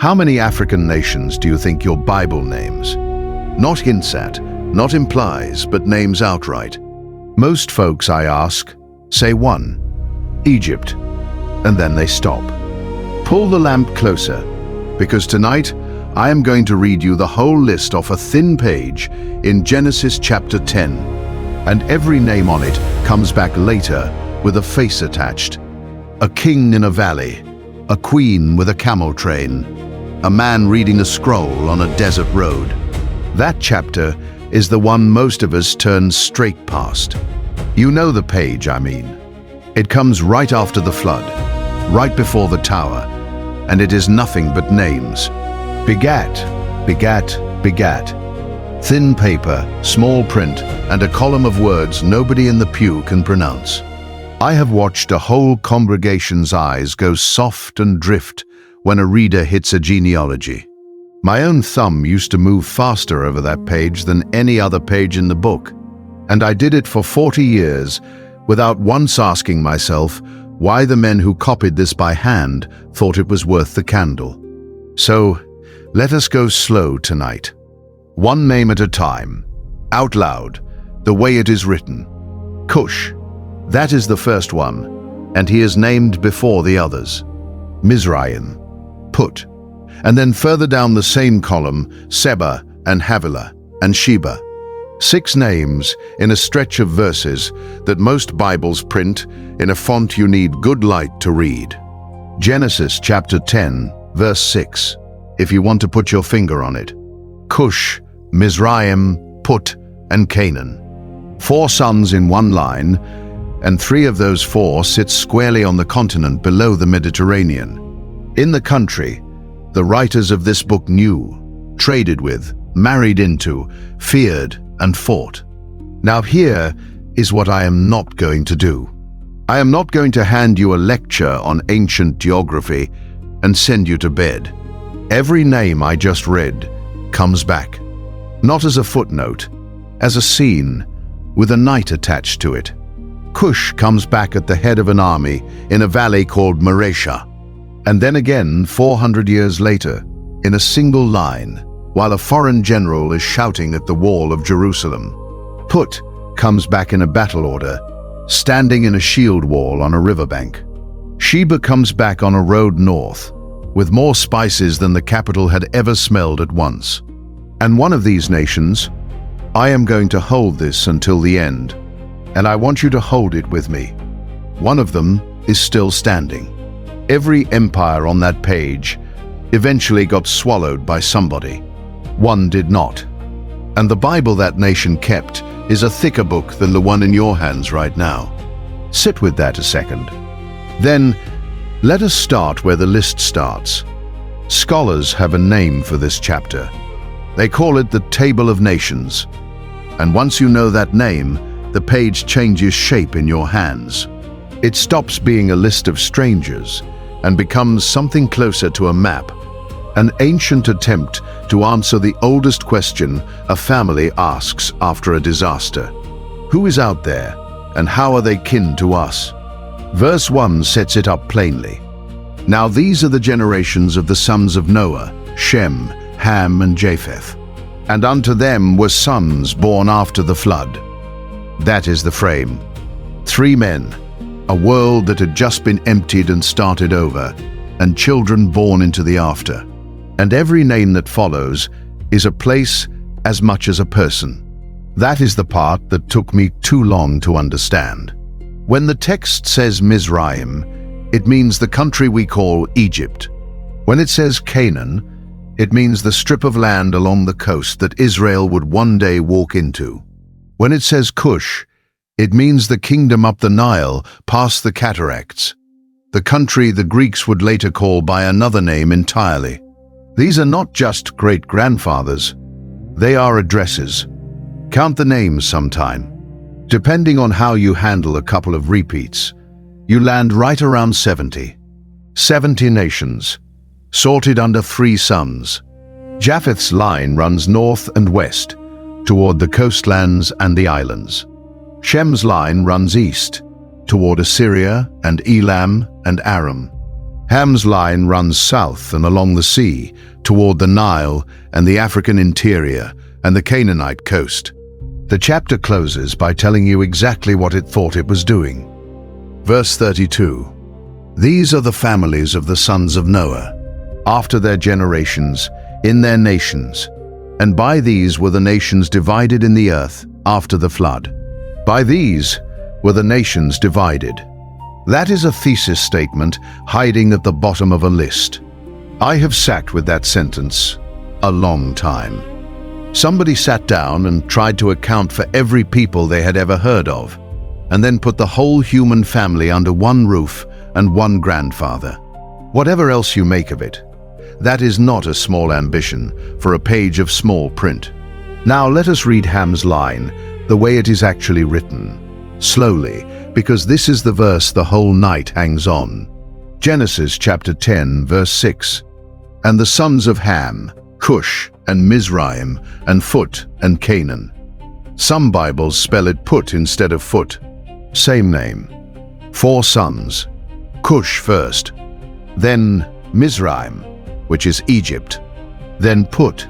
How many African nations do you think your Bible names? Not hints at, not implies, but names outright. Most folks I ask say one, Egypt, and then they stop. Pull the lamp closer, because tonight I am going to read you the whole list off a thin page in Genesis chapter 10, and every name on it comes back later with a face attached. A king in a valley, a queen with a camel train, a man reading a scroll on a desert road. That chapter is the one most of us turn straight past. You know the page I mean. It comes right after the flood, right before the tower, and it is nothing but names. Begat, begat, begat. Thin paper, small print, and a column of words nobody in the pew can pronounce. I have watched a whole congregation's eyes go soft and drift when a reader hits a genealogy. My own thumb used to move faster over that page than any other page in the book, and I did it for 40 years without once asking myself why the men who copied this by hand thought it was worth the candle. So, let us go slow tonight. One name at a time, out loud, the way it is written. Cush, that is the first one, and he is named before the others. Mizraim, put, and then further down the same column, Seba and Havilah and Sheba. 6 names in a stretch of verses that most Bibles print in a font you need good light to read. Genesis chapter 10, verse 6, if you want to put your finger on it. Cush, Mizraim, Put, and Canaan. 4 sons in one line, and 3 of those 4 sit squarely on the continent below the Mediterranean. In the country, the writers of this book knew, traded with, married into, feared, and fought. Now here is what I am not going to do. I am not going to hand you a lecture on ancient geography and send you to bed. Every name I just read comes back, not as a footnote, as a scene with a night attached to it. Cush comes back at the head of an army in a valley called Maresha, and then again 400 years later in a single line while a foreign general is shouting at the wall of Jerusalem. Put comes back in a battle order, standing in a shield wall on a riverbank. Sheba comes back on a road north, with more spices than the capital had ever smelled at once. And one of these nations, I am going to hold this until the end, and I want you to hold it with me. One of them is still standing. Every empire on that page eventually got swallowed by somebody. One did not. And the Bible that nation kept is a thicker book than the one in your hands right now. Sit with that a second. Then, let us start where the list starts. Scholars have a name for this chapter. They call it the Table of Nations. And once you know that name, the page changes shape in your hands. It stops being a list of strangers and becomes something closer to a map, an ancient attempt to answer the oldest question a family asks after a disaster. Who is out there, and how are they kin to us? Verse 1 sets it up plainly. Now these are the generations of the sons of Noah, Shem, Ham, and Japheth. And unto them were sons born after the flood. That is the frame. 3 men, a world that had just been emptied and started over, and children born into the after. And every name that follows is a place as much as a person. That is the part that took me too long to understand. When the text says Mizraim, it means the country we call Egypt. When it says Canaan, it means the strip of land along the coast that Israel would one day walk into. When it says Cush, it means the kingdom up the Nile, past the cataracts, the country the Greeks would later call by another name entirely. These are not just great-grandfathers, they are addresses. Count the names sometime. Depending on how you handle a couple of repeats, you land right around 70. 70 nations, sorted under 3 sons. Japheth's line runs north and west, toward the coastlands and the islands. Shem's line runs east, toward Assyria and Elam and Aram. Ham's line runs south and along the sea, toward the Nile and the African interior and the Canaanite coast. The chapter closes by telling you exactly what it thought it was doing. Verse 32. These are the families of the sons of Noah, after their generations, in their nations, and by these were the nations divided in the earth after the flood. By these were the nations divided. That is a thesis statement hiding at the bottom of a list. I have sat with that sentence a long time. Somebody sat down and tried to account for every people they had ever heard of, and then put the whole human family under one roof and one grandfather. Whatever else you make of it, that is not a small ambition for a page of small print. Now let us read Ham's line the way it is actually written, slowly, because this is the verse the whole night hangs on. Genesis chapter 10, verse 6. And the sons of Ham, Cush and Mizraim and Phut and Canaan. Some Bibles spell it Put instead of Foot. Same name. 4 sons. Cush first, then Mizraim, which is Egypt, then Put,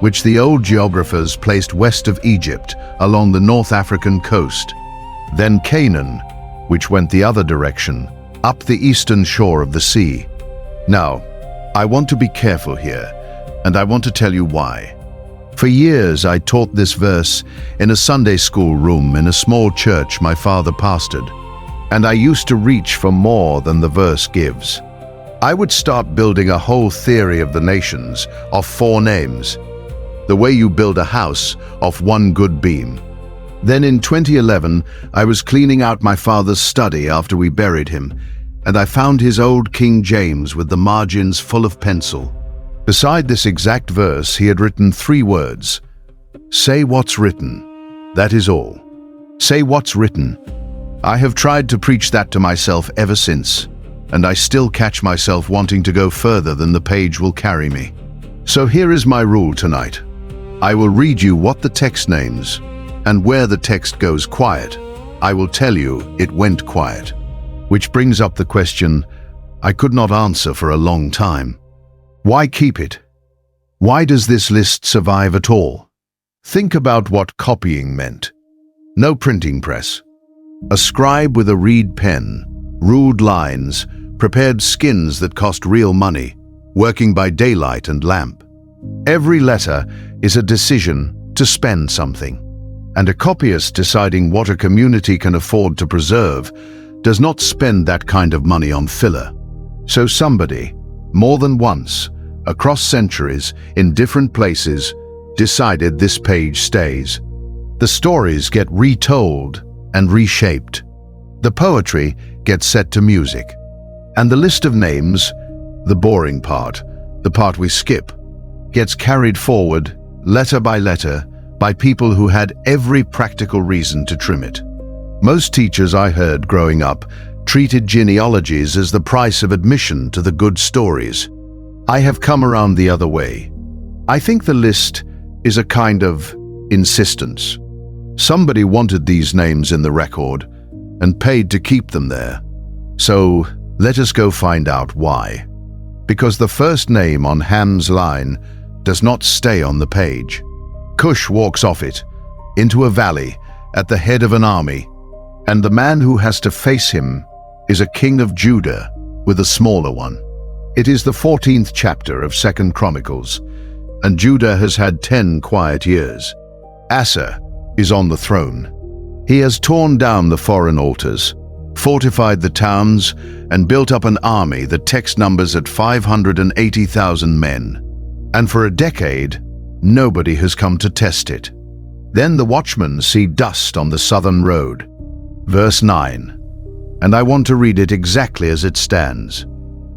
which the old geographers placed west of Egypt along the North African coast, then Canaan, which went the other direction, up the eastern shore of the sea. Now, I want to be careful here, and I want to tell you why. For years I taught this verse in a Sunday school room in a small church my father pastored, and I used to reach for more than the verse gives. I would start building a whole theory of the nations of 4 names, the way you build a house off one good beam. Then in 2011, I was cleaning out my father's study after we buried him, and I found his old King James with the margins full of pencil. Beside this exact verse, he had written 3 words. Say what's written. That is all. Say what's written. I have tried to preach that to myself ever since, and I still catch myself wanting to go further than the page will carry me. So here is my rule tonight. I will read you what the text names, and where the text goes quiet, I will tell you it went quiet. Which brings up the question I could not answer for a long time. Why keep it? Why does this list survive at all? Think about what copying meant. No printing press. A scribe with a reed pen, ruled lines, prepared skins that cost real money, working by daylight and lamp. Every letter is a decision to spend something, and a copyist deciding what a community can afford to preserve does not spend that kind of money on filler. So somebody, more than once, across centuries, in different places, decided this page stays. The stories get retold and reshaped. The poetry gets set to music. And the list of names, the boring part, the part we skip, gets carried forward, letter by letter, by people who had every practical reason to trim it. Most teachers I heard growing up treated genealogies as the price of admission to the good stories. I have come around the other way. I think the list is a kind of insistence. Somebody wanted these names in the record and paid to keep them there. So let us go find out why. Because the first name on Ham's line does not stay on the page. Cush walks off it, into a valley, at the head of an army, and the man who has to face him is a king of Judah with a smaller one. It is the 14th chapter of 2 Chronicles, and Judah has had 10 quiet years. Asa is on the throne. He has torn down the foreign altars, fortified the towns, and built up an army that text numbers at 580,000 men. And for a decade, nobody has come to test it. Then the watchmen see dust on the southern road. Verse 9, and I want to read it exactly as it stands.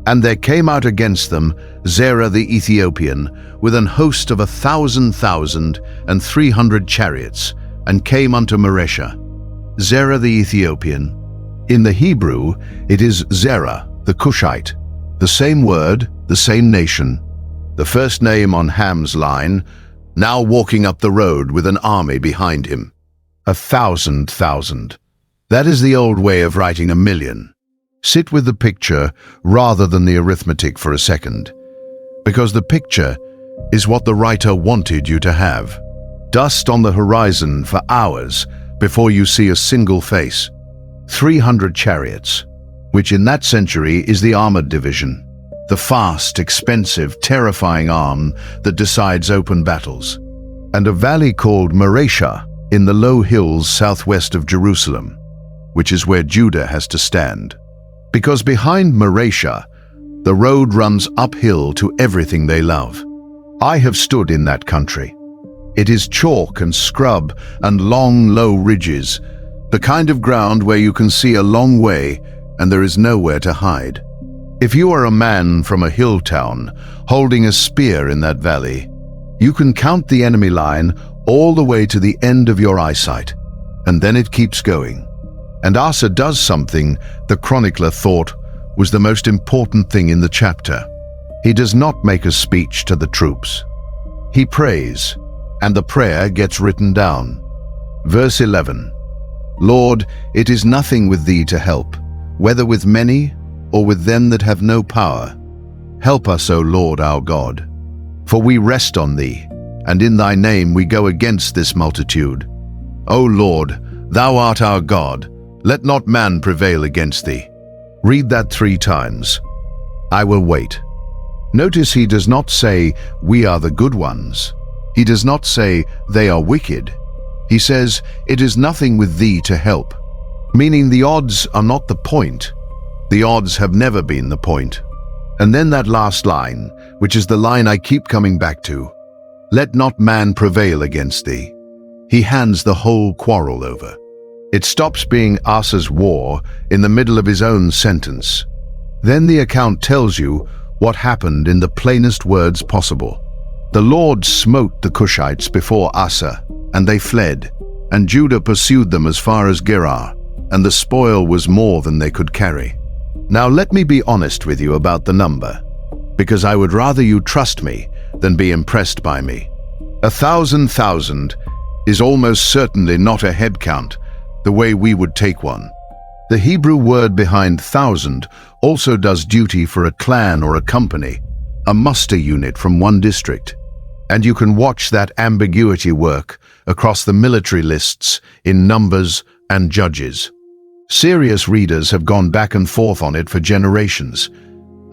And there came out against them Zerah the Ethiopian, with an host of 1,300 chariots, and came unto Maresha. Zerah the Ethiopian. In the Hebrew, it is Zerah, the Cushite, the same word, the same nation. The first name on Ham's line, now walking up the road with an army behind him. 1,000,000. That is the old way of writing a million. Sit with the picture rather than the arithmetic for a second, because the picture is what the writer wanted you to have. Dust on the horizon for hours before you see a single face. 300 chariots, which in that century is the armored division, the fast, expensive, terrifying arm that decides open battles. And a valley called Mareshah in the low hills southwest of Jerusalem, which is where Judah has to stand. Because behind Mareshah, the road runs uphill to everything they love. I have stood in that country. It is chalk and scrub and long, low ridges, the kind of ground where you can see a long way and there is nowhere to hide. If you are a man from a hill town holding a spear in that valley, you can count the enemy line all the way to the end of your eyesight, and then it keeps going. And Asa does something the chronicler thought was the most important thing in the chapter. He does not make a speech to the troops. He prays, and the prayer gets written down. Verse 11, Lord, it is nothing with thee to help, whether with many or with them that have no power. Help us, O Lord our God. For we rest on thee, and in thy name we go against this multitude. O Lord, thou art our God, let not man prevail against thee. Read that 3 times. I will wait. Notice he does not say, we are the good ones. He does not say, they are wicked. He says, it is nothing with thee to help, meaning the odds are not the point. The odds have never been the point. And then that last line, which is the line I keep coming back to, let not man prevail against thee. He hands the whole quarrel over. It stops being Asa's war in the middle of his own sentence. Then the account tells you what happened in the plainest words possible. The Lord smote the Cushites before Asa, and they fled, and Judah pursued them as far as Gerar, and the spoil was more than they could carry. Now let me be honest with you about the number, because I would rather you trust me than be impressed by me. 1,000 is almost certainly not a head count the way we would take one. The Hebrew word behind 1,000 also does duty for a clan or a company, a muster unit from one district. And you can watch that ambiguity work across the military lists in Numbers and Judges. Serious readers have gone back and forth on it for generations,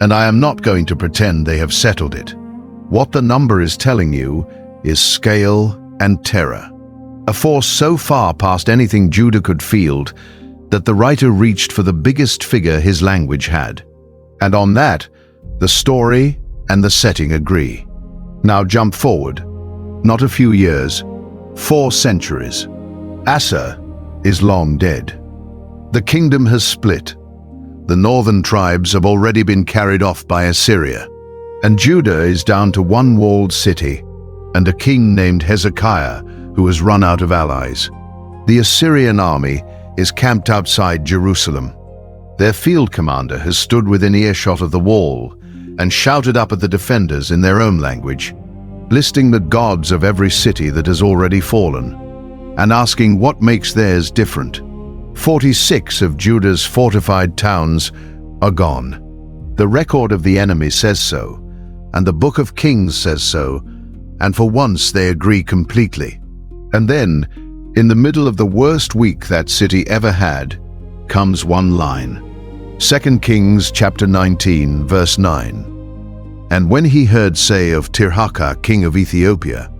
and I am not going to pretend they have settled it. What the number is telling you is scale and terror. A force so far past anything Judah could field that the writer reached for the biggest figure his language had. And on that, the story and the setting agree. Now jump forward, not a few years, 4 centuries. Asa is long dead. The kingdom has split. The northern tribes have already been carried off by Assyria, and Judah is down to one walled city and a king named Hezekiah who has run out of allies. The Assyrian army is camped outside Jerusalem. Their field commander has stood within earshot of the wall and shouted up at the defenders in their own language, listing the gods of every city that has already fallen, and asking what makes theirs different. 46 of Judah's fortified towns are gone. The record of the enemy says so, and the book of Kings says so, and for once they agree completely. And then, in the middle of the worst week that city ever had, comes one line. 2 Kings chapter 19, verse 9. And when he heard say of Tirhakah, king of Ethiopia,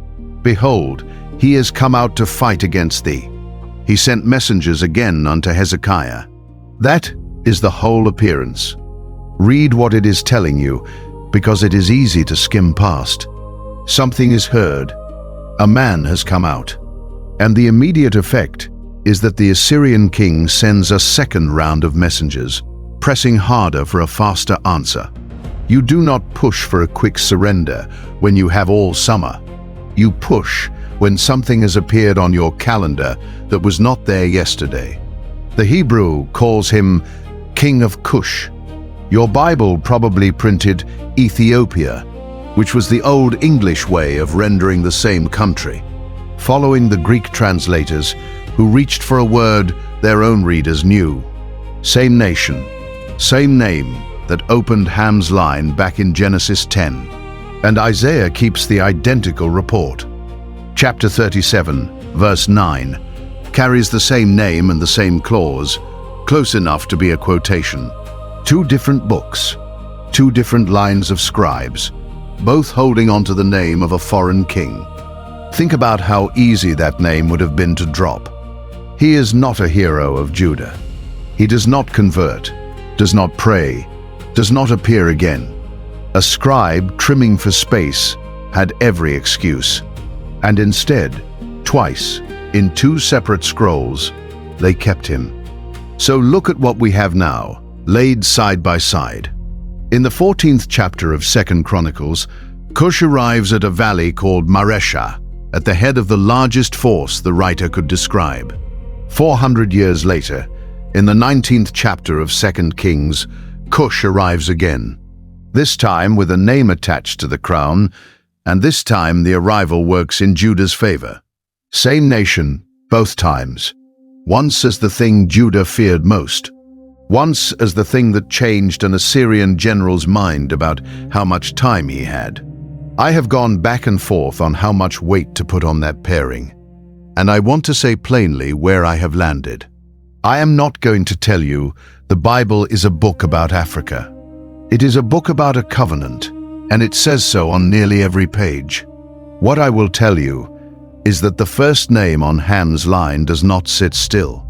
behold, he is come out to fight against thee, he sent messengers again unto Hezekiah. That is the whole appearance. Read what it is telling you, because it is easy to skim past. Something is heard. A man has come out. And the immediate effect is that the Assyrian king sends a second round of messengers, pressing harder for a faster answer. You do not push for a quick surrender when you have all summer. You push when something has appeared on your calendar that was not there yesterday. The Hebrew calls him King of Cush. Your Bible probably printed Ethiopia, which was the old English way of rendering the same country, following the Greek translators who reached for a word their own readers knew. Same nation, Same name that opened Ham's line back in Genesis 10. And Isaiah keeps the identical report. Chapter 37, verse 9, carries the same name and the same clause, close enough to be a quotation. Two different books, two different lines of scribes, both holding onto the name of a foreign king. Think about how easy that name would have been to drop. He is not a hero of Judah. He does not convert, does not pray, does not appear again. A scribe trimming for space had every excuse. And instead, twice, in two separate scrolls, they kept him. So look at what we have now, laid side by side. In the 14th chapter of 2 Chronicles, Cush arrives at a valley called Maresha, at the head of the largest force the writer could describe. 400 years later, in the 19th chapter of 2 Kings, Cush arrives again, this time with a name attached to the crown, and this time the arrival works in Judah's favor. Same nation, both times. Once as the thing Judah feared most. Once as the thing that changed an Assyrian general's mind about how much time he had. I have gone back and forth on how much weight to put on that pairing, and I want to say plainly where I have landed. I am not going to tell you the Bible is a book about Africa. It is a book about a covenant, and it says so on nearly every page. What I will tell you is that the first name on Ham's line does not sit still.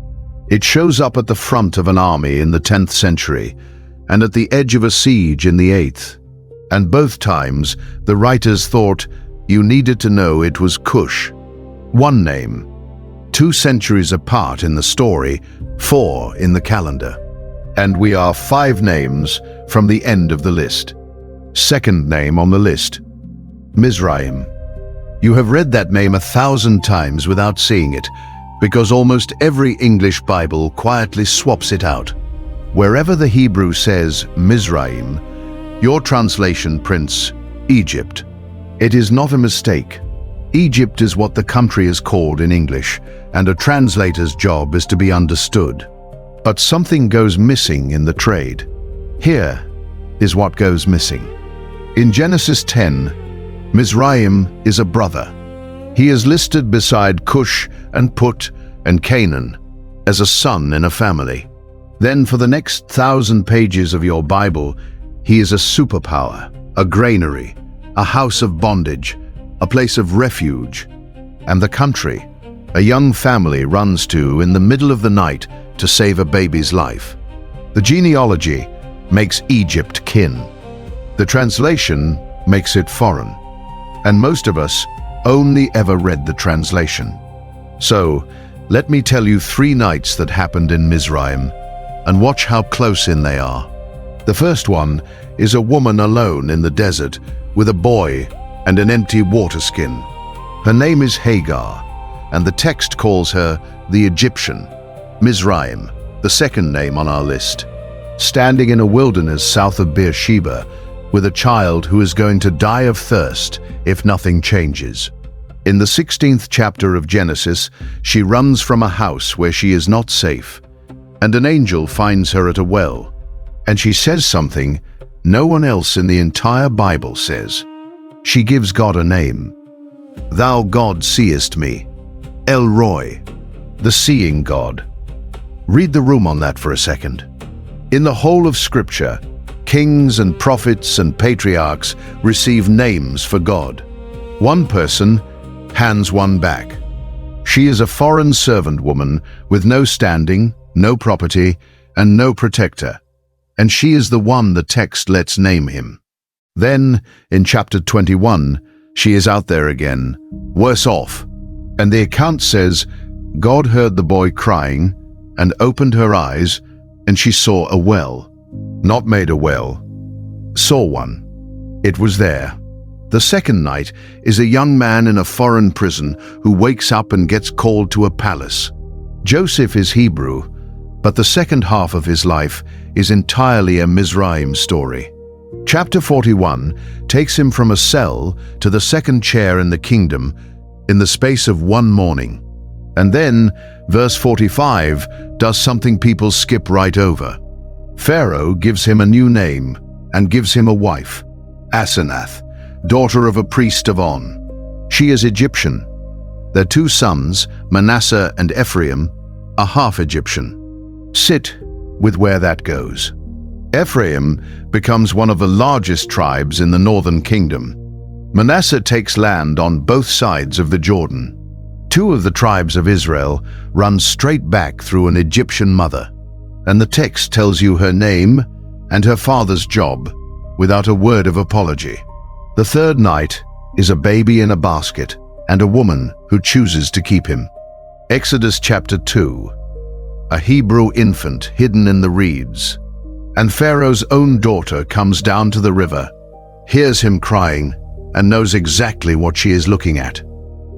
It shows up at the front of an army in the 10th century and at the edge of a siege in the 8th. And both times, the writers thought you needed to know it was Cush. One name, 2 centuries apart in the story, 4 in the calendar. And we are 5 names from the end of the list. Second name on the list, Mizraim. You have read that name 1,000 times without seeing it, because almost every English Bible quietly swaps it out. Wherever the Hebrew says Mizraim, your translation prints Egypt. It is not a mistake. Egypt is what the country is called in English, and a translator's job is to be understood. But something goes missing in the trade. Here is what goes missing. In Genesis 10, Mizraim is a brother. He is listed beside Cush and Put and Canaan as a son in a family. Then for the next 1,000 pages of your Bible, he is a superpower, a granary, a house of bondage, a place of refuge, and the country a young family runs to in the middle of the night to save a baby's life. The genealogy makes Egypt kin. The translation makes it foreign. And most of us only ever read the translation. So, let me tell you 3 nights that happened in Mizraim, and watch how close in they are. The first one is a woman alone in the desert with a boy and an empty water skin. Her name is Hagar, and the text calls her the Egyptian, Mizraim, the second name on our list, standing in a wilderness south of Sheba, with a child who is going to die of thirst if nothing changes. In the 16th chapter of Genesis, she runs from a house where she is not safe, and an angel finds her at a well, and she says something no one else in the entire Bible says. She gives God a name. Thou God seest me, El Roy, the seeing God. Read the room on that for a second. In the whole of Scripture, kings and prophets and patriarchs receive names for God. One person hands one back. She is a foreign servant woman with no standing, no property, and no protector, and she is the one the text lets name him. Then, in chapter 21, she is out there again, worse off, and the account says, God heard the boy crying and opened her eyes, and she saw a well. Not made a well, saw one. It was there. The second night is a young man in a foreign prison who wakes up and gets called to a palace. Joseph is Hebrew, but the second half of his life is entirely a Mizraim story. Chapter 41 takes him from a cell to the second chair in the kingdom in the space of one morning. And then, verse 45 does something people skip right over. Pharaoh gives him a new name and gives him a wife, Asenath, daughter of a priest of On. She is Egyptian. Their two sons, Manasseh and Ephraim, are half Egyptian. Sit with where that goes. Ephraim becomes one of the largest tribes in the northern kingdom. Manasseh takes land on both sides of the Jordan. Two of the tribes of Israel run straight back through an Egyptian mother, and the text tells you her name and her father's job without a word of apology. The third night is a baby in a basket and a woman who chooses to keep him. Exodus chapter 2. A Hebrew infant hidden in the reeds. And Pharaoh's own daughter comes down to the river, hears him crying, and knows exactly what she is looking at.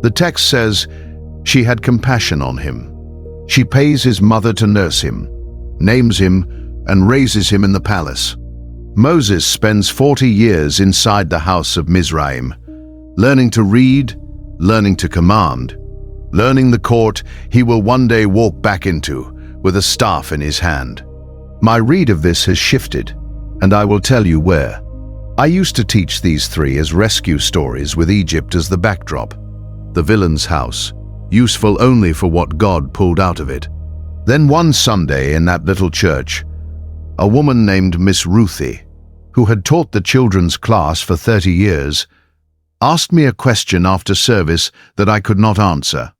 The text says she had compassion on him. She pays his mother to nurse him, names him, and raises him in the palace. Moses spends 40 years inside the house of Mizraim, learning to read, learning to command, learning the court he will one day walk back into with a staff in his hand. My read of this has shifted, and I will tell you where. I used to teach these three as rescue stories with Egypt as the backdrop. The villain's house, useful only for what God pulled out of it. Then one Sunday in that little church, a woman named Miss Ruthie, who had taught the children's class for 30 years, asked me a question after service that I could not answer.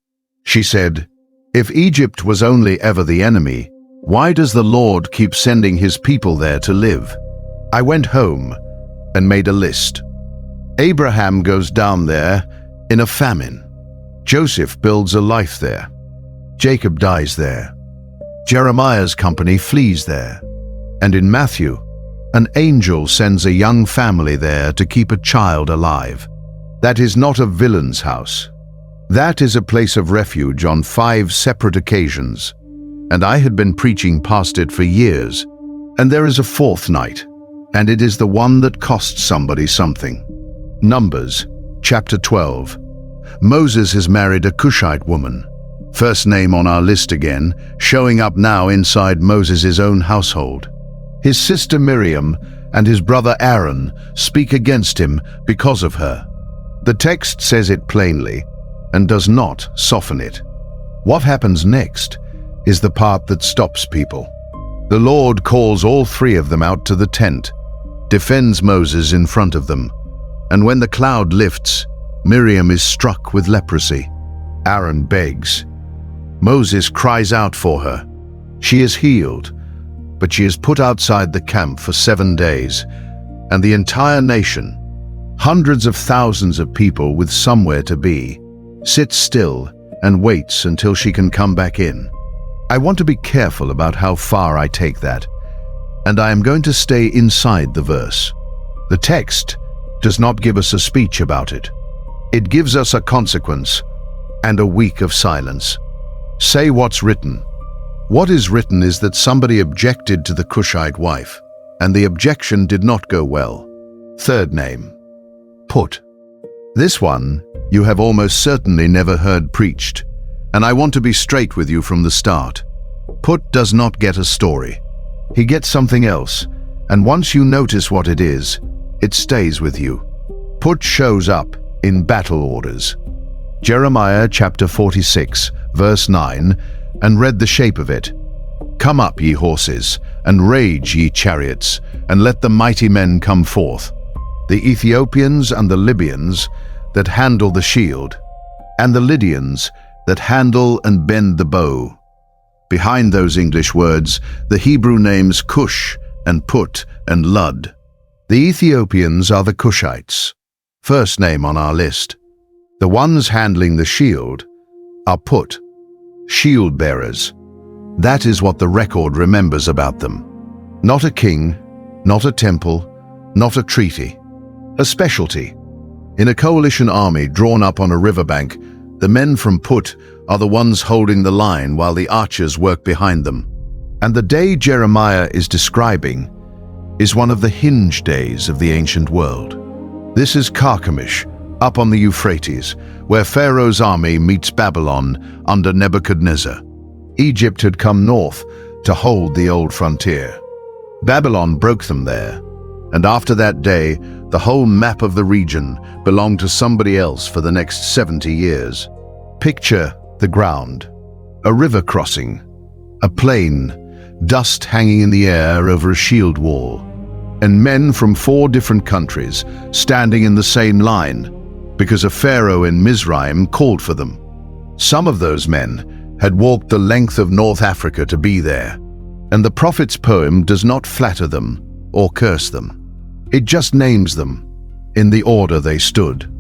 She said, "If Egypt was only ever the enemy, why does the Lord keep sending his people there to live?" I went home and made a list. Abraham goes down there in a famine. Joseph builds a life there. Jacob dies there. Jeremiah's company flees there. And in Matthew, an angel sends a young family there to keep a child alive. That is not a villain's house. That is a place of refuge on 5 separate occasions. And I had been preaching past it for years. And there is a fourth night, and it is the one that costs somebody something. Numbers, chapter 12. Moses has married a Cushite woman. First name on our list again, showing up now inside Moses' own household. His sister Miriam and his brother Aaron speak against him because of her. The text says it plainly and does not soften it. What happens next is the part that stops people. The Lord calls all 3 of them out to the tent, defends Moses in front of them, and when the cloud lifts, Miriam is struck with leprosy. Aaron begs. Moses cries out for her. She is healed, but she is put outside the camp for 7 days, and the entire nation, hundreds of thousands of people with somewhere to be, sits still and waits until she can come back in. I want to be careful about how far I take that, and I am going to stay inside the verse. The text does not give us a speech about it. It gives us a consequence and a week of silence. Say what's written. What is written is that somebody objected to the Cushite wife, and the objection did not go well. Third name, Put. This one you have almost certainly never heard preached, and I want to be straight with you from the start. Put does not get a story. He gets something else, and once you notice what it is, it stays with you. Put shows up in battle orders. Jeremiah chapter 46, verse 9, and read the shape of it. Come up, ye horses, and rage, ye chariots, and let the mighty men come forth. The Ethiopians and the Libyans that handle the shield, and the Lydians that handle and bend the bow. Behind those English words, the Hebrew names Cush and Put and Lud. The Ethiopians are the Cushites, first name on our list. The ones handling the shield are Put, shield bearers. That is what the record remembers about them. Not a king, not a temple, not a treaty. A specialty. In a coalition army drawn up on a riverbank, the men from Put are the ones holding the line while the archers work behind them. And the day Jeremiah is describing is one of the hinge days of the ancient world. This is Carchemish, up on the Euphrates, where Pharaoh's army meets Babylon under Nebuchadnezzar. Egypt had come north to hold the old frontier. Babylon broke them there, and after that day, the whole map of the region belonged to somebody else for the next 70 years. Picture the ground, a river crossing, a plain, dust hanging in the air over a shield wall, and men from 4 different countries standing in the same line because a pharaoh in Mizraim called for them. Some of those men had walked the length of North Africa to be there, and the prophet's poem does not flatter them or curse them. It just names them in the order they stood.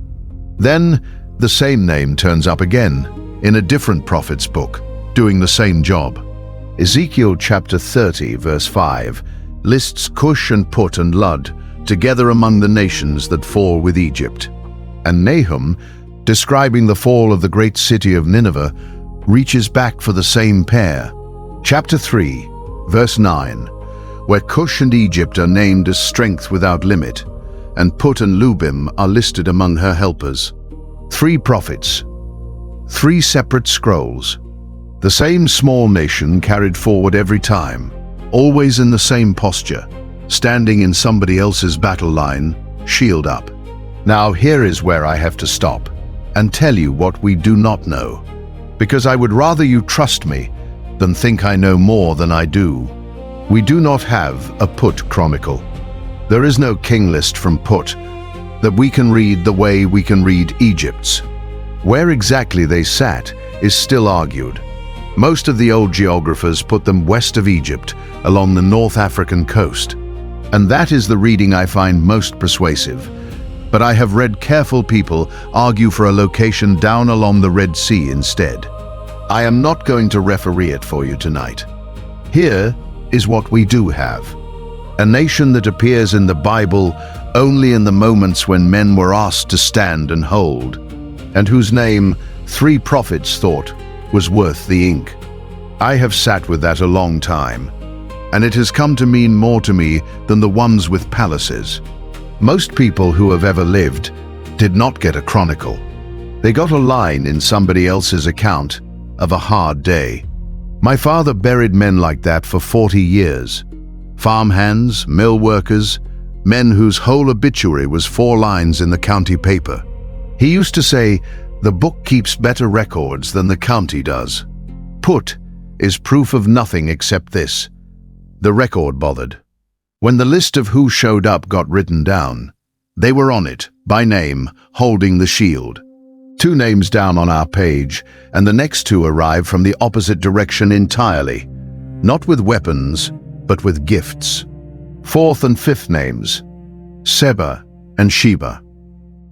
Then the same name turns up again in a different prophet's book, doing the same job. Ezekiel chapter 30 verse 5 lists Cush and Put and Lud together among the nations that fall with Egypt. And Nahum, describing the fall of the great city of Nineveh, reaches back for the same pair. Chapter 3 verse 9, where Cush and Egypt are named as strength without limit, and Put and Lubim are listed among her helpers. 3 prophets, 3 separate scrolls. The same small nation carried forward every time, always in the same posture, standing in somebody else's battle line, shield up. Now here is where I have to stop and tell you what we do not know, because I would rather you trust me than think I know more than I do. We do not have a Put chronicle. There is no king list from Put that we can read the way we can read Egypt's. Where exactly they sat is still argued. Most of the old geographers put them west of Egypt, along the North African coast, and that is the reading I find most persuasive. But I have read careful people argue for a location down along the Red Sea instead. I am not going to referee it for you tonight. Here is what we do have. A nation that appears in the Bible only in the moments when men were asked to stand and hold, and whose name 3 prophets thought was worth the ink. I have sat with that a long time, and it has come to mean more to me than the ones with palaces. Most people who have ever lived did not get a chronicle. They got a line in somebody else's account of a hard day. My father buried men like that for 40 years. Farmhands, mill workers, men whose whole obituary was 4 lines in the county paper. He used to say, "The book keeps better records than the county does." Put is proof of nothing except this: the record bothered. When the list of who showed up got written down, they were on it, by name, holding the shield. 2 names down on our page, and the next 2 arrive from the opposite direction entirely, not with weapons, but with gifts. 4th and 5th names, Seba and Sheba.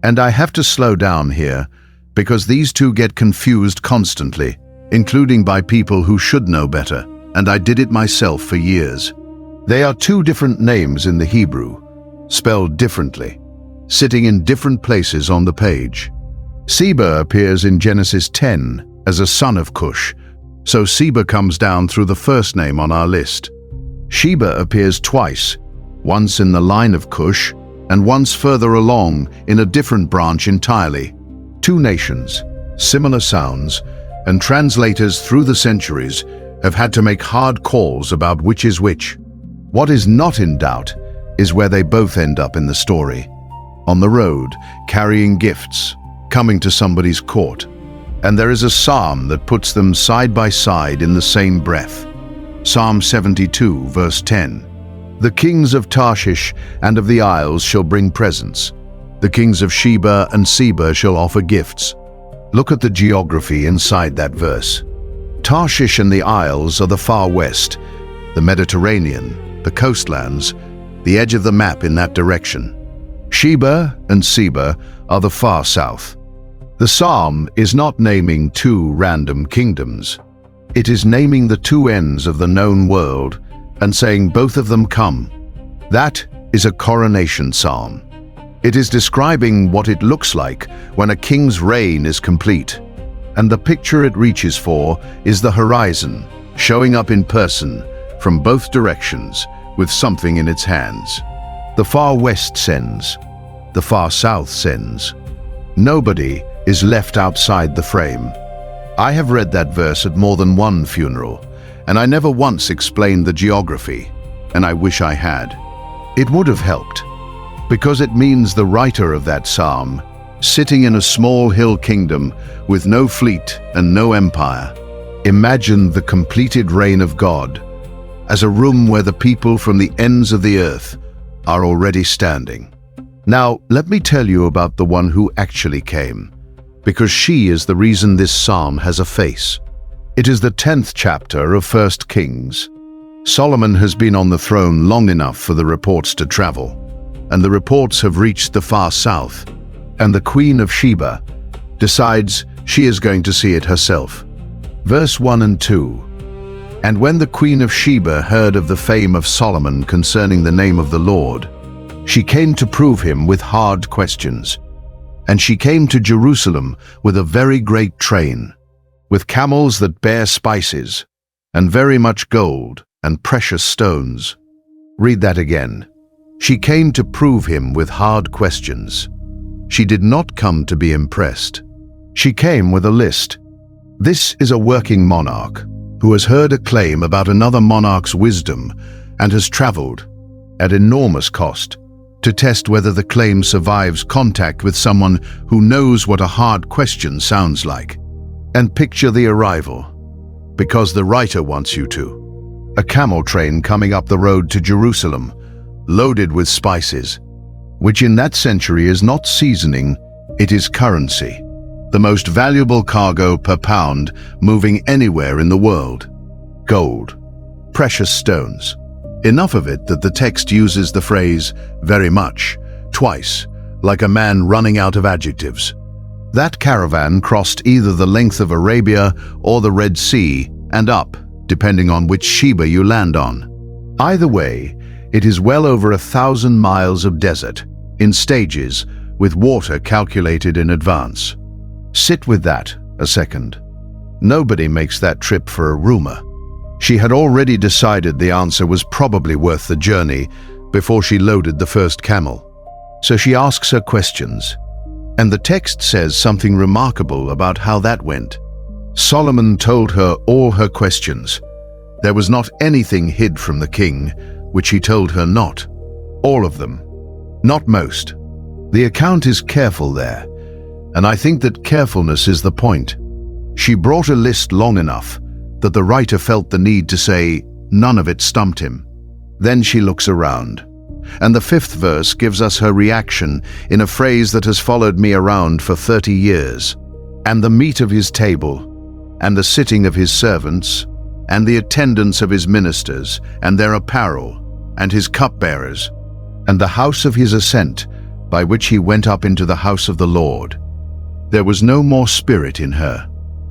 And I have to slow down here, because these 2 get confused constantly, including by people who should know better, and I did it myself for years. They are 2 different names in the Hebrew, spelled differently, sitting in different places on the page. Seba appears in Genesis 10 as a son of Cush, so Seba comes down through the first name on our list. Sheba appears twice, once in the line of Cush, and once further along in a different branch entirely. 2 nations, similar sounds, and translators through the centuries have had to make hard calls about which is which. What is not in doubt is where they both end up in the story. On the road, carrying gifts, coming to somebody's court. And there is a psalm that puts them side by side in the same breath. Psalm 72, verse 10. The kings of Tarshish and of the isles shall bring presents. The kings of Sheba and Seba shall offer gifts. Look at the geography inside that verse. Tarshish and the isles are the far west, the Mediterranean, the coastlands, the edge of the map in that direction. Sheba and Seba are the far south. The psalm is not naming 2 random kingdoms. It is naming the 2 ends of the known world and saying both of them come. That is a coronation psalm. It is describing what it looks like when a king's reign is complete, and the picture it reaches for is the horizon, showing up in person from both directions with something in its hands. The far west sends, the far south sends. Nobody is left outside the frame. I have read that verse at more than one funeral, and I never once explained the geography. and I wish I had. It would have helped, because it means the writer of that psalm, sitting in a small hill kingdom with no fleet and no empire, imagined the completed reign of God as a room where the people from the ends of the earth are already standing. Now, let me tell you about the one who actually came, because she is the reason this psalm has a face. It is the 10th chapter of 1 Kings. Solomon has been on the throne long enough for the reports to travel, and the reports have reached the far south, and the Queen of Sheba decides she is going to see it herself. Verse 1 and 2. And when the Queen of Sheba heard of the fame of Solomon concerning the name of the Lord, she came to prove him with hard questions. And she came to Jerusalem with a very great train, with camels that bear spices, and very much gold and precious stones. Read that again. She came to prove him with hard questions. She did not come to be impressed. She came with a list. This is a working monarch who has heard a claim about another monarch's wisdom and has traveled, at enormous cost, to test whether the claim survives contact with someone who knows what a hard question sounds like. And picture the arrival, because the writer wants you to. A camel train coming up the road to Jerusalem, loaded with spices, which in that century is not seasoning, it is currency, the most valuable cargo per pound moving anywhere in the world. Gold, precious stones. Enough of it that the text uses the phrase very much twice, like a man running out of adjectives. That caravan crossed either the length of Arabia or the Red Sea and up, depending on which Sheba you land on. Either way, it is well over 1,000 miles of desert, in stages, with water calculated in advance. Sit with that a second. Nobody makes that trip for a rumor. She had already decided the answer was probably worth the journey before she loaded the first camel. So she asks her questions. And the text says something remarkable about how that went. Solomon told her all her questions. There was not anything hid from the king, which he told her not. All of them. Not most. The account is careful there, and I think that carefulness is the point. She brought a list long enough that the writer felt the need to say none of it stumped him. Then she looks around, and the 5th verse gives us her reaction in a phrase that has followed me around for 30 years. And the meat of his table, and the sitting of his servants, and the attendance of his ministers, and their apparel, and his cupbearers, and the house of his ascent, by which he went up into the house of the Lord. There was no more spirit in her.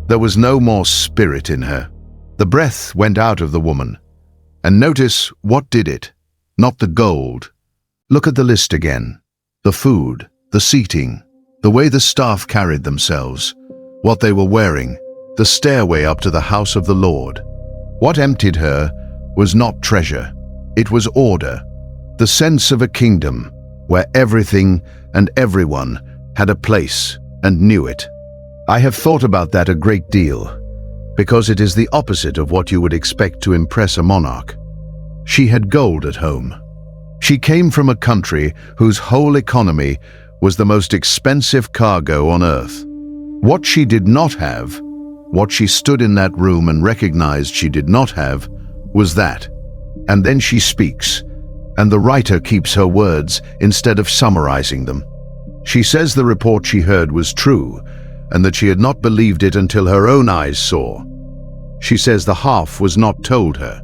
There was no more spirit in her. The breath went out of the woman. And notice what did it? Not the gold. Look at the list again. The food, the seating, the way the staff carried themselves, what they were wearing, the stairway up to the house of the Lord. What emptied her was not treasure. It was order, the sense of a kingdom where everything and everyone had a place and knew it. I have thought about that a great deal, because it is the opposite of what you would expect to impress a monarch. She had gold at home. She came from a country whose whole economy was the most expensive cargo on earth. What she did not have, what she stood in that room and recognized she did not have, was that. And then she speaks, and the writer keeps her words instead of summarizing them. She says the report she heard was true, and that she had not believed it until her own eyes saw. She says the half was not told her.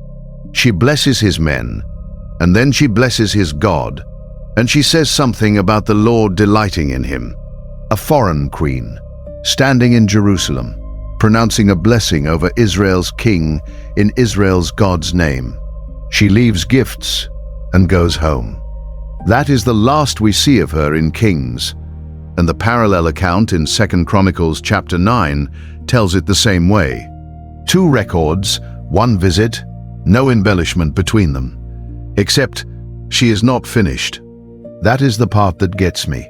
She blesses his men, and then she blesses his God, and she says something about the Lord delighting in him. A foreign queen, standing in Jerusalem, pronouncing a blessing over Israel's king in Israel's God's name. She leaves gifts and goes home. That is the last we see of her in Kings, and the parallel account in 2 Chronicles chapter 9 tells it the same way. 2 records, 1 visit, no embellishment between them. Except she is not finished. That is the part that gets me.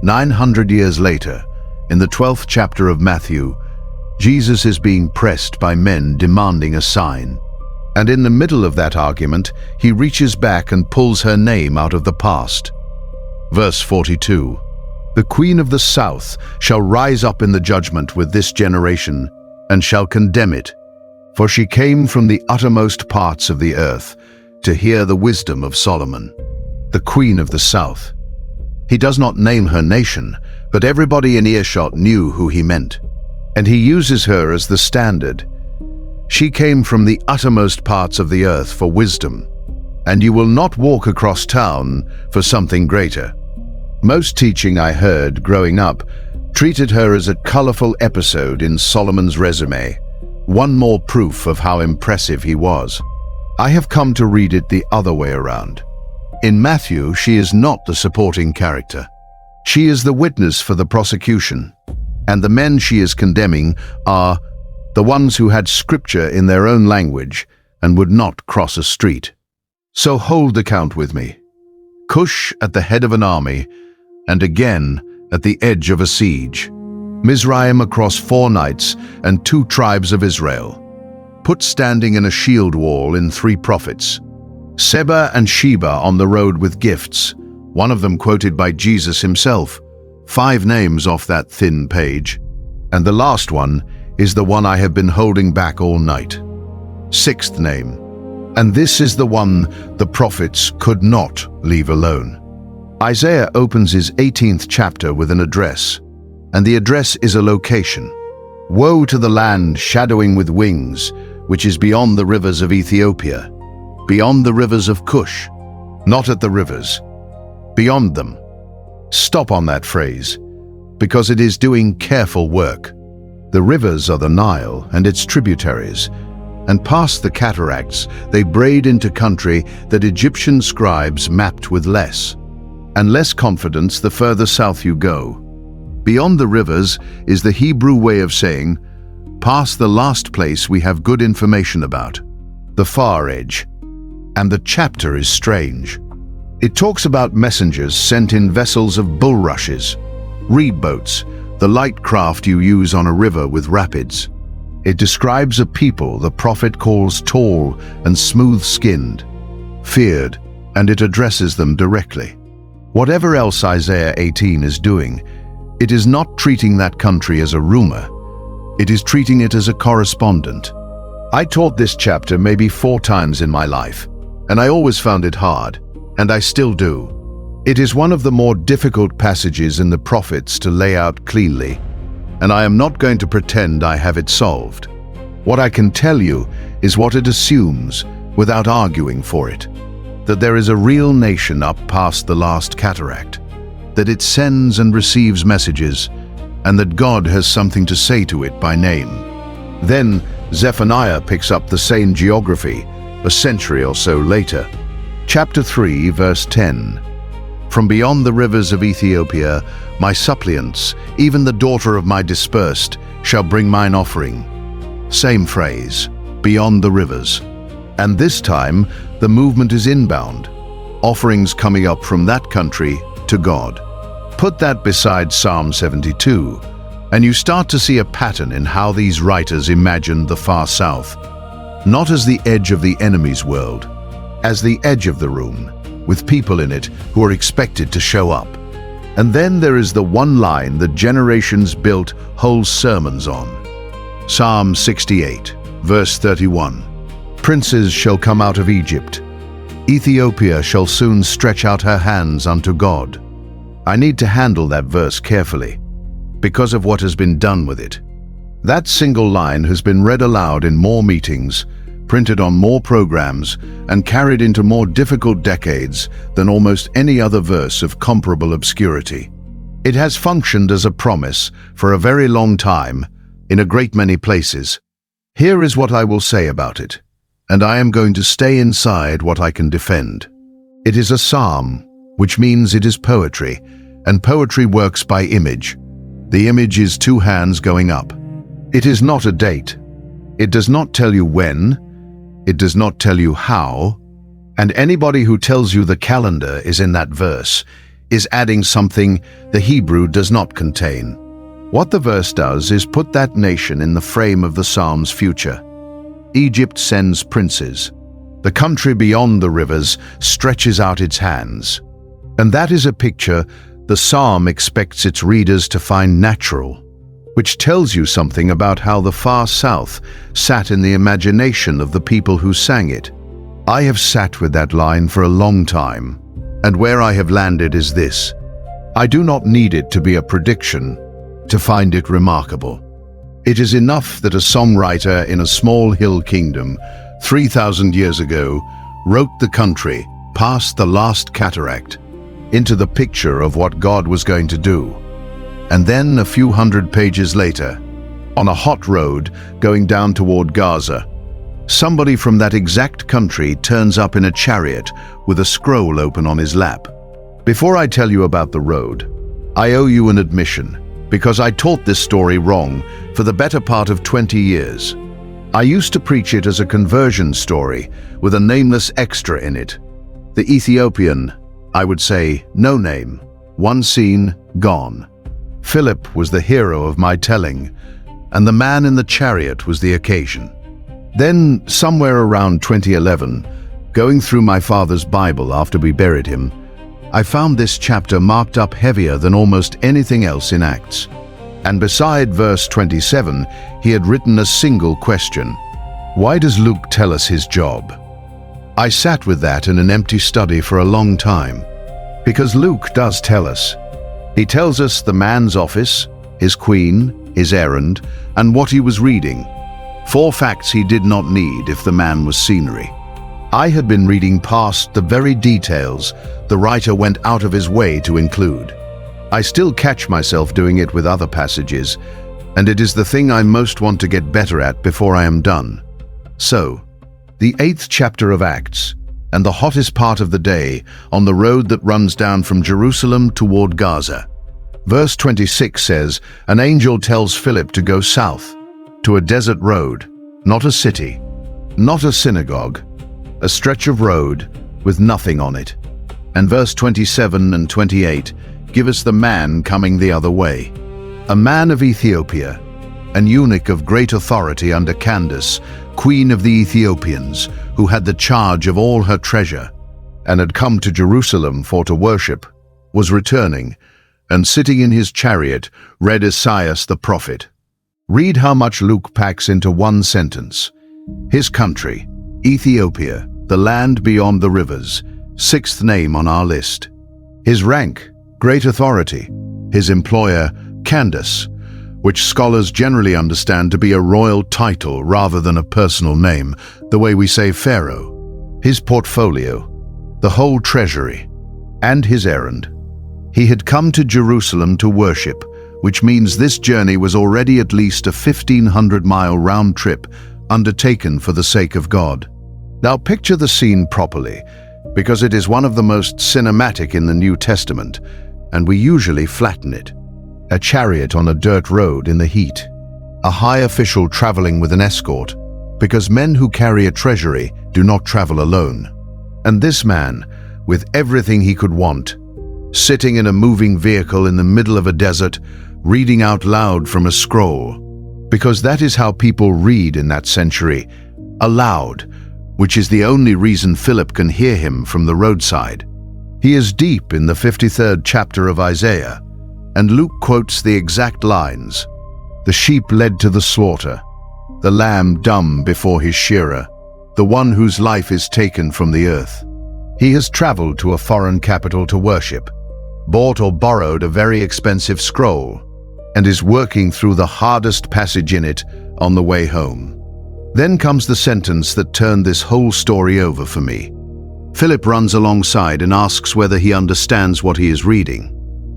900 years later, in the 12th chapter of Matthew, Jesus is being pressed by men demanding a sign. And in the middle of that argument, he reaches back and pulls her name out of the past. Verse 42. The queen of the south shall rise up in the judgment with this generation, and shall condemn it. For she came from the uttermost parts of the earth to hear the wisdom of Solomon. The queen of the south. He does not name her nation, but everybody in earshot knew who he meant. And he uses her as the standard. She came from the uttermost parts of the earth for wisdom, and you will not walk across town for something greater. Most teaching I heard growing up treated her as a colorful episode in Solomon's resume, one more proof of how impressive he was. I have come to read it the other way around. In Matthew, she is not the supporting character. She is the witness for the prosecution, and the men she is condemning are the ones who had scripture in their own language and would not cross a street. So hold account with me. Cush at the head of an army, and again at the edge of a siege. Mizraim across 4 nights and 2 tribes of Israel. Put standing in a shield wall in 3 prophets. Seba and Sheba on the road with gifts, one of them quoted by Jesus himself. 5 names off that thin page. And the last one is the one I have been holding back all night. 6th name. And this is the one the prophets could not leave alone. Isaiah opens his 18th chapter with an address, and the address is a location. Woe to the land shadowing with wings, which is beyond the rivers of Ethiopia, beyond the rivers of Cush, not at the rivers, beyond them. Stop on that phrase, because it is doing careful work. The rivers are the Nile and its tributaries, and past the cataracts they braid into country that Egyptian scribes mapped with less and less confidence the further south you go. Beyond the rivers is the Hebrew way of saying, past the last place we have good information about, the far edge. And the chapter is strange. It talks about messengers sent in vessels of bulrushes, reed boats, the light craft you use on a river with rapids. It describes a people the prophet calls tall and smooth-skinned, feared, and it addresses them directly. Whatever else Isaiah 18 is doing, it is not treating that country as a rumor. It is treating it as a correspondent. I taught this chapter maybe 4 times in my life, and I always found it hard, and I still do. It is one of the more difficult passages in the prophets to lay out cleanly, and I am not going to pretend I have it solved. What I can tell you is what it assumes, without arguing for it, that there is a real nation up past the last cataract, that it sends and receives messages, and that God has something to say to it by name. Then Zephaniah picks up the same geography a century or so later. Chapter 3, verse 10. From beyond the rivers of Ethiopia, my suppliants, even the daughter of my dispersed, shall bring mine offering. Same phrase, beyond the rivers. And this time, the movement is inbound, offerings coming up from that country to God. Put that beside Psalm 72, and you start to see a pattern in how these writers imagined the far south, not as the edge of the enemy's world, as the edge of the room, with people in it who are expected to show up. And then there is the one line that generations built whole sermons on. Psalm 68, verse 31. Princes shall come out of Egypt. Ethiopia shall soon stretch out her hands unto God. I need to handle that verse carefully, because of what has been done with it. That single line has been read aloud in more meetings, printed on more programs, and carried into more difficult decades than almost any other verse of comparable obscurity. It has functioned as a promise for a very long time, in a great many places. Here is what I will say about it, and I am going to stay inside what I can defend. It is a psalm, which means it is poetry, and poetry works by image. The image is 2 hands going up. It is not a date. It does not tell you when. It does not tell you how. And anybody who tells you the calendar is in that verse is adding something the Hebrew does not contain. What the verse does is put that nation in the frame of the psalm's future. Egypt sends princes. The country beyond the rivers stretches out its hands. And that is a picture the psalm expects its readers to find natural, which tells you something about how the far south sat in the imagination of the people who sang it. I have sat with that line for a long time, and where I have landed is this: I do not need it to be a prediction to find it remarkable. It is enough that a songwriter in a small hill kingdom 3,000 years ago wrote the country past the last cataract into the picture of what God was going to do. And then a few hundred pages later, on a hot road going down toward Gaza, somebody from that exact country turns up in a chariot with a scroll open on his lap. Before I tell you about the road, I owe you an admission, because I taught this story wrong for the better part of 20 years. I used to preach it as a conversion story with a nameless extra in it. The Ethiopian, I would say, no name, one scene, gone. Philip was the hero of my telling, and the man in the chariot was the occasion. Then, somewhere around 2011, going through my father's Bible after we buried him, I found this chapter marked up heavier than almost anything else in Acts. And beside verse 27, he had written a single question: why does Luke tell us his job? I sat with that in an empty study for a long time, because Luke does tell us. He tells us the man's office, his queen, his errand, and what he was reading. 4 facts he did not need if the man was scenery. I had been reading past the very details the writer went out of his way to include. I still catch myself doing it with other passages, and it is the thing I most want to get better at before I am done. So, the 8th chapter of Acts, and the hottest part of the day on the road that runs down from Jerusalem toward Gaza. Verse 26 says, an angel tells Philip to go south, to a desert road, not a city, not a synagogue, a stretch of road with nothing on it. And verse 27 and 28 give us the man coming the other way. A man of Ethiopia, an eunuch of great authority under Candace, queen of the Ethiopians, who had the charge of all her treasure, and had come to Jerusalem for to worship, was returning, and sitting in his chariot read Esaias the prophet. Read how much Luke packs into one sentence. His country, Ethiopia, the land beyond the rivers, 6th name on our list. His rank, great authority. His employer, Candace, which scholars generally understand to be a royal title rather than a personal name, the way we say Pharaoh. His portfolio, the whole treasury, and his errand. He had come to Jerusalem to worship, which means this journey was already at least a 1,500-mile round trip undertaken for the sake of God. Now picture the scene properly, because it is one of the most cinematic in the New Testament, and we usually flatten it. A chariot on a dirt road in the heat. A high official traveling with an escort, because men who carry a treasury do not travel alone. And this man, with everything he could want, sitting in a moving vehicle in the middle of a desert, reading out loud from a scroll, because that is how people read in that century, aloud, which is the only reason Philip can hear him from the roadside. He is deep in the 53rd chapter of Isaiah, and Luke quotes the exact lines: the sheep led to the slaughter, the lamb dumb before his shearer, the one whose life is taken from the earth. He has traveled to a foreign capital to worship, bought or borrowed a very expensive scroll, and is working through the hardest passage in it on the way home. Then comes the sentence that turned this whole story over for me. Philip runs alongside and asks whether he understands what he is reading.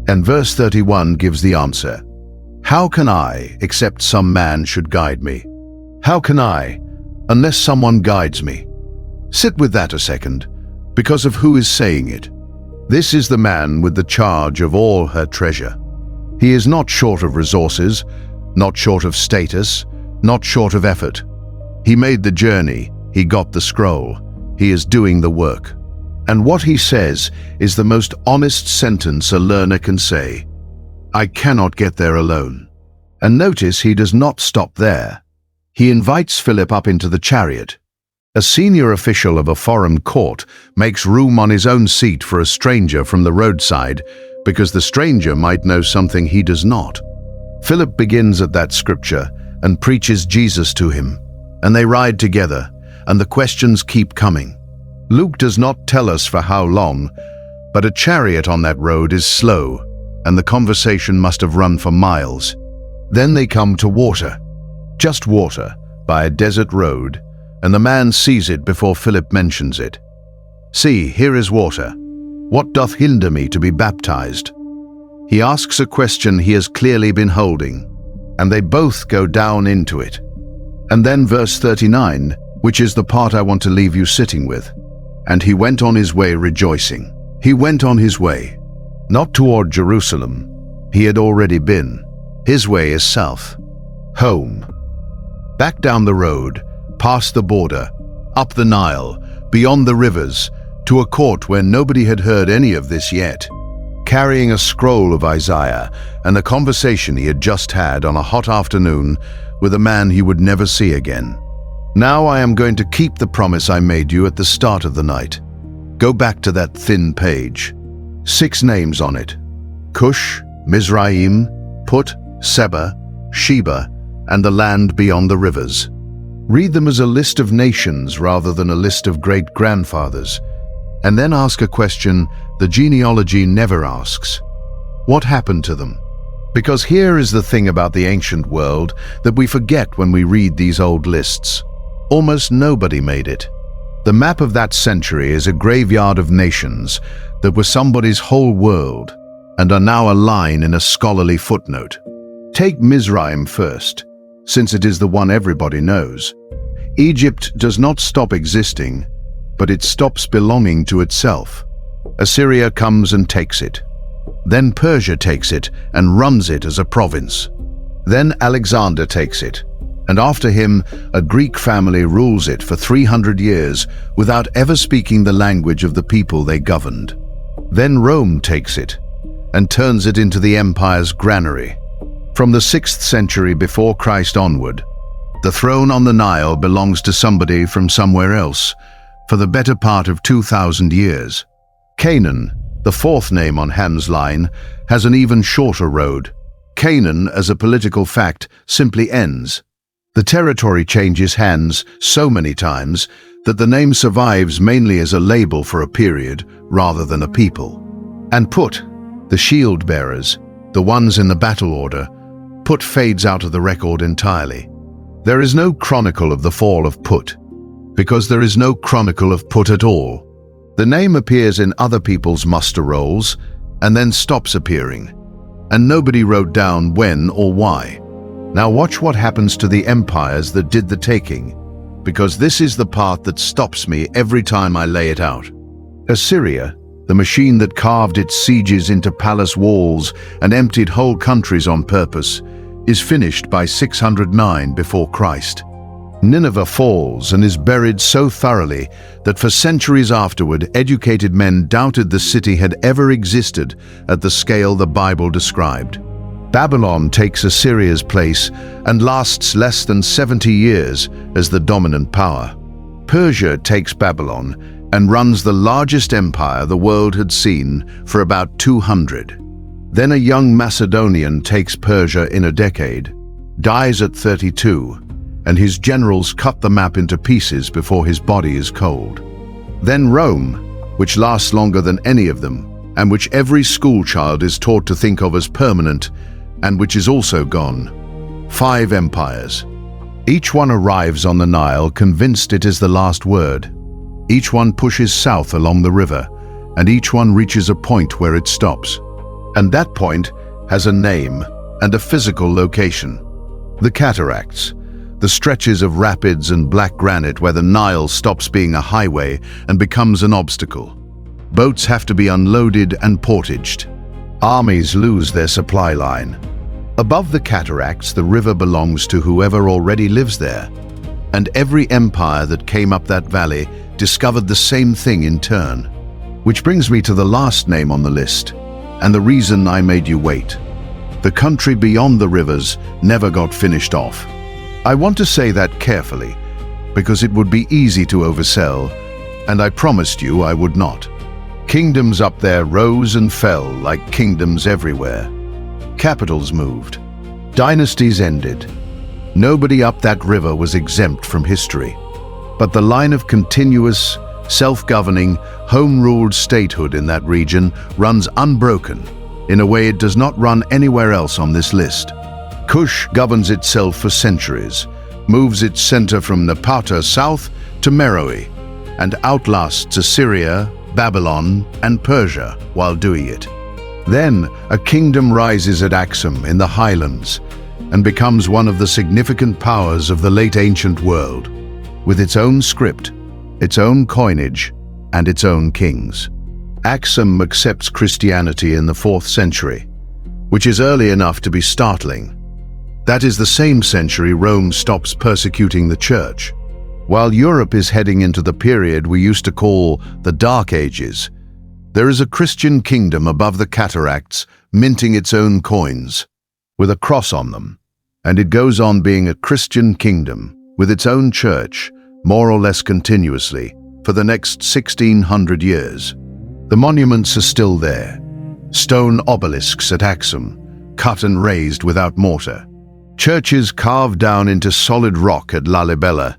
And verse 31 gives the answer. How can I, except some man should guide me? How can I, unless someone guides me? Sit with that a second, because of who is saying it. This is the man with the charge of all her treasure. He is not short of resources, not short of status, not short of effort. He made the journey, he got the scroll, he is doing the work. And what he says is the most honest sentence a learner can say. I cannot get there alone. And notice he does not stop there. He invites Philip up into the chariot. A senior official of a foreign court makes room on his own seat for a stranger from the roadside because the stranger might know something he does not. Philip begins at that scripture and preaches Jesus to him, and they ride together, and the questions keep coming. Luke does not tell us for how long, but a chariot on that road is slow, and the conversation must have run for miles. Then they come to water, just water, by a desert road, and the man sees it before Philip mentions it. "See, here is water. What doth hinder me to be baptized?" He asks a question he has clearly been holding, and they both go down into it. And then verse 39, which is the part I want to leave you sitting with. "And he went on his way rejoicing." He went on his way, not toward Jerusalem. He had already been. His way is south, home. Back down the road, past the border, up the Nile, beyond the rivers, to a court where nobody had heard any of this yet, carrying a scroll of Isaiah and a conversation he had just had on a hot afternoon with a man he would never see again. "Now I am going to keep the promise I made you at the start of the night." Go back to that thin page. 6 names on it: Cush, Mizraim, Put, Seba, Sheba, and the land beyond the rivers. Read them as a list of nations rather than a list of great-grandfathers, and then ask a question the genealogy never asks. What happened to them? Because here is the thing about the ancient world that we forget when we read these old lists. Almost nobody made it. The map of that century is a graveyard of nations that were somebody's whole world and are now a line in a scholarly footnote. Take Mizraim first, since it is the one everybody knows. Egypt does not stop existing, but it stops belonging to itself. Assyria comes and takes it. Then Persia takes it and runs it as a province. Then Alexander takes it, and after him a Greek family rules it for 300 years without ever speaking the language of the people they governed. Then Rome takes it and turns it into the empire's granary. From the 6th century before Christ onward, the throne on the Nile belongs to somebody from somewhere else for the better part of 2,000 years. Canaan, the 4th name on Ham's line, has an even shorter road. Canaan, as a political fact, simply ends. The territory changes hands so many times that the name survives mainly as a label for a period rather than a people. And Put, the shield bearers, the ones in the battle order, Put fades out of the record entirely. There is no chronicle of the fall of Put, because there is no chronicle of Put at all. The name appears in other people's muster rolls and then stops appearing, and nobody wrote down when or why. Now watch what happens to the empires that did the taking, because this is the part that stops me every time I lay it out. Assyria, the machine that carved its sieges into palace walls and emptied whole countries on purpose, is finished by 609 before Christ. Nineveh falls and is buried so thoroughly that for centuries afterward, educated men doubted the city had ever existed at the scale the Bible described. Babylon takes Assyria's place and lasts less than 70 years as the dominant power. Persia takes Babylon and runs the largest empire the world had seen for about 200. Then a young Macedonian takes Persia in a decade, dies at 32, and his generals cut the map into pieces before his body is cold. Then Rome, which lasts longer than any of them, and which every schoolchild is taught to think of as permanent, and which is also gone. 5 empires. Each one arrives on the Nile convinced it is the last word. Each one pushes south along the river, and each one reaches a point where it stops. And that point has a name and a physical location. The cataracts, the stretches of rapids and black granite where the Nile stops being a highway and becomes an obstacle. Boats have to be unloaded and portaged. Armies lose their supply line. Above the cataracts, the river belongs to whoever already lives there, and every empire that came up that valley discovered the same thing in turn. Which brings me to the last name on the list, and the reason I made you wait. The country beyond the rivers never got finished off. I want to say that carefully, because it would be easy to oversell, and I promised you I would not. Kingdoms up there rose and fell like kingdoms everywhere. Capitals moved. Dynasties ended. Nobody up that river was exempt from history. But the line of continuous, self-governing, home-ruled statehood in that region runs unbroken, in a way it does not run anywhere else on this list. Cush governs itself for centuries, moves its center from Napata south to Meroe, and outlasts Assyria, Babylon, and Persia while doing it. Then a kingdom rises at Axum in the highlands and becomes one of the significant powers of the late ancient world, with its own script, its own coinage, and its own kings. Axum accepts Christianity in the 4th century, which is early enough to be startling. That is the same century Rome stops persecuting the church. While Europe is heading into the period we used to call the Dark Ages, there is a Christian kingdom above the cataracts minting its own coins, with a cross on them, and it goes on being a Christian kingdom with its own church, more or less continuously, for the next 1600 years. The monuments are still there. Stone obelisks at Axum, cut and raised without mortar. Churches carved down into solid rock at Lalibela,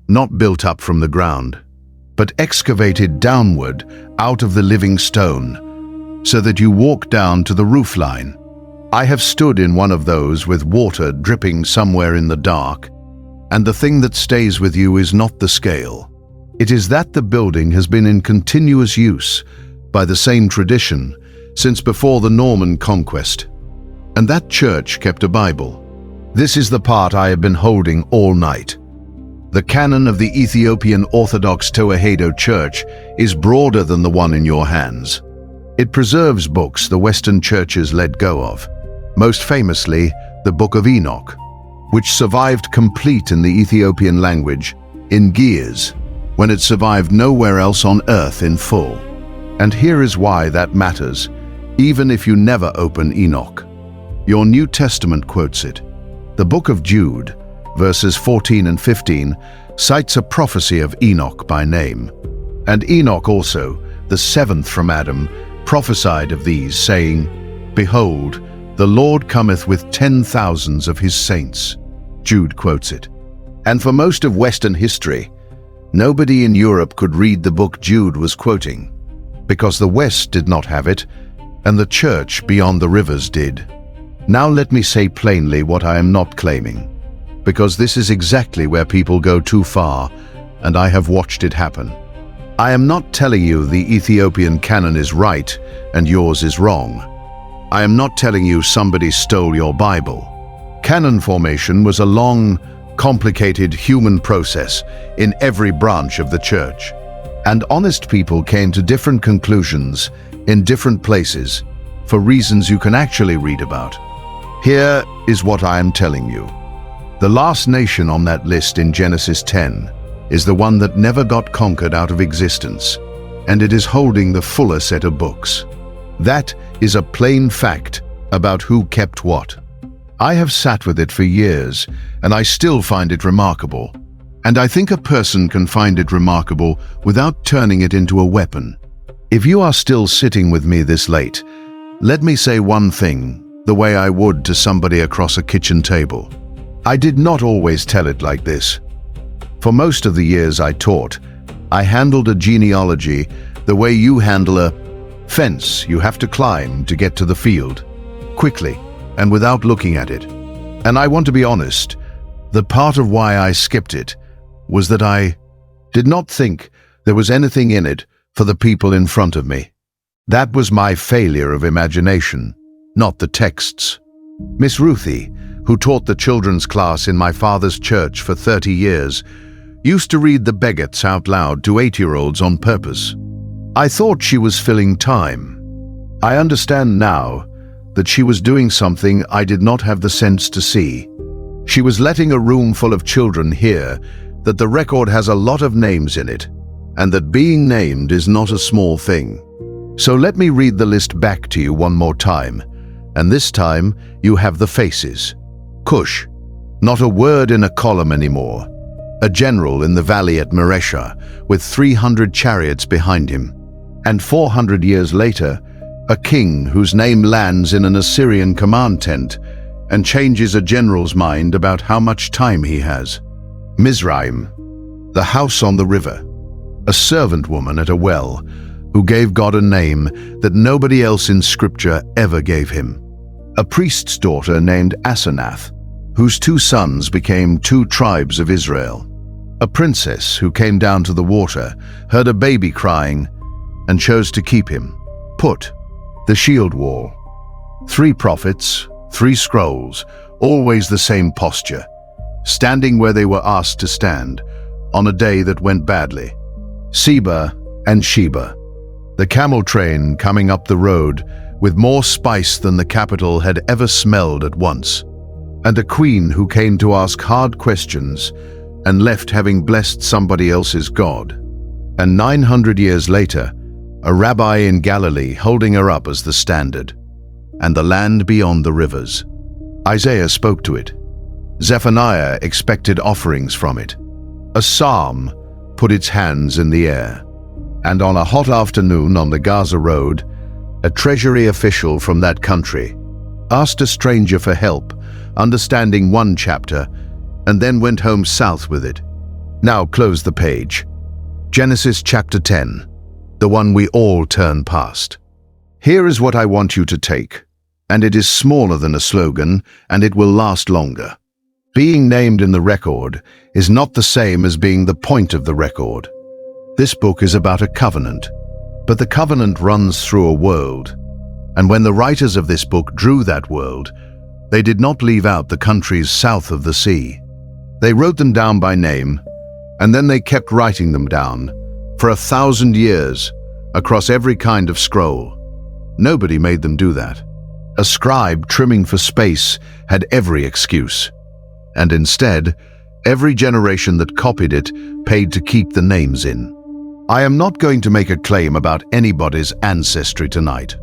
not built up from the ground, but excavated downward out of the living stone, so that you walk down to the roofline. I have stood in one of those with water dripping somewhere in the dark, and the thing that stays with you is not the scale. It is that the building has been in continuous use by the same tradition since before the Norman conquest, and that church kept a Bible. This is the part I have been holding all night. The canon of the Ethiopian Orthodox Tewahedo Church is broader than the one in your hands. It preserves books the Western churches let go of, most famously the Book of Enoch, which survived complete in the Ethiopian language, in gears, when it survived nowhere else on earth in full. And here is why that matters, even if you never open Enoch. Your New Testament quotes it. The Book of Jude, verses 14 and 15, cites a prophecy of Enoch by name. And Enoch also, the 7th from Adam, prophesied of these, saying, "Behold, the Lord cometh with 10,000s of his saints." Jude quotes it. And for most of Western history, nobody in Europe could read the book Jude was quoting, because the West did not have it, and the church beyond the rivers did. Now let me say plainly what I am not claiming, because this is exactly where people go too far, and I have watched it happen. I am not telling you the Ethiopian canon is right and yours is wrong. I am not telling you somebody stole your Bible. Canon formation was a long, complicated human process in every branch of the church, and honest people came to different conclusions in different places for reasons you can actually read about. Here is what I am telling you. The last nation on that list in Genesis 10 is the one that never got conquered out of existence, and it is holding the fuller set of books. That is a plain fact about who kept what. I have sat with it for years, and I still find it remarkable. And I think a person can find it remarkable without turning it into a weapon. If you are still sitting with me this late, let me say one thing, the way I would to somebody across a kitchen table. I did not always tell it like this. For most of the years I taught, I handled a genealogy the way you handle a fence you have to climb to get to the field, quickly and without looking at it. And I want to be honest, the part of why I skipped it was that I did not think there was anything in it for the people in front of me. That was my failure of imagination, not the texts. Miss Ruthie, who taught the children's class in my father's church for 30 years, used to read the Beggets out loud to 8-year-olds on purpose. I thought she was filling time. I understand now that she was doing something I did not have the sense to see. She was letting a room full of children hear that the record has a lot of names in it, and that being named is not a small thing. So let me read the list back to you one more time, and this time you have the faces. Cush, Not a word in a column anymore. A general in the valley at Maresha with 300 chariots behind him. And 400 years later, a king whose name lands in an Assyrian command tent and changes a general's mind about how much time he has. Mizraim, the house on the river. A servant woman at a well who gave God a name that nobody else in Scripture ever gave him. A priest's daughter named Asenath, whose 2 sons became 2 tribes of Israel. A princess who came down to the water, heard a baby crying, and chose to keep him. Put, the shield wall. 3 prophets, 3 scrolls, always the same posture, standing where they were asked to stand, on a day that went badly. Seba and Sheba. The camel train coming up the road with more spice than the capital had ever smelled at once. And a queen who came to ask hard questions and left having blessed somebody else's God. And 900 years later, a rabbi in Galilee holding her up as the standard. And the land beyond the rivers. Isaiah spoke to it. Zephaniah expected offerings from it. A psalm put its hands in the air. And on a hot afternoon on the Gaza Road, a treasury official from that country asked a stranger for help, understanding 1 chapter, and then went home south with it. Now close the page. Genesis chapter 10, the one we all turn past. Here is what I want you to take, and it is smaller than a slogan, and it will last longer. Being named in the record is not the same as being the point of the record. This book is about a covenant, but the covenant runs through a world, and when the writers of this book drew that world, they did not leave out the countries south of the sea. They wrote them down by name, and then they kept writing them down for 1,000 years across every kind of scroll. Nobody made them do that. A scribe trimming for space had every excuse, and instead, every generation that copied it paid to keep the names in. I am not going to make a claim about anybody's ancestry tonight,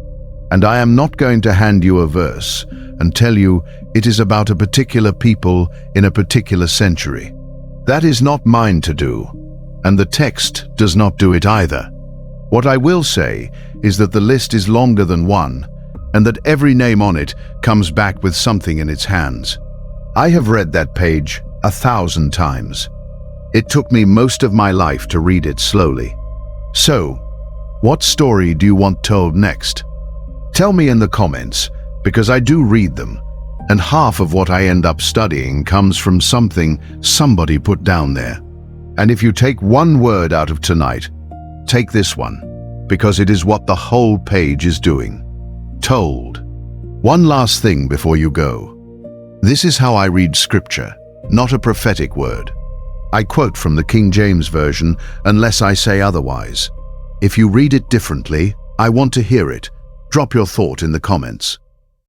and I am not going to hand you a verse and tell you it is about a particular people in a particular century. That is not mine to do, and the text does not do it either. What I will say is that the list is longer than 1, and that every name on it comes back with something in its hands. I have read that page 1,000 times. It took me most of my life to read it slowly. So, what story do you want told next? Tell me in the comments, because I do read them, and half of what I end up studying comes from something somebody put down there. And if you take 1 word out of tonight, take this one, because it is what the whole page is doing. Told. One last thing before you go. This is how I read scripture, not a prophetic word. I quote from the King James Version unless I say otherwise. If you read it differently, I want to hear it. Drop your thought in the comments.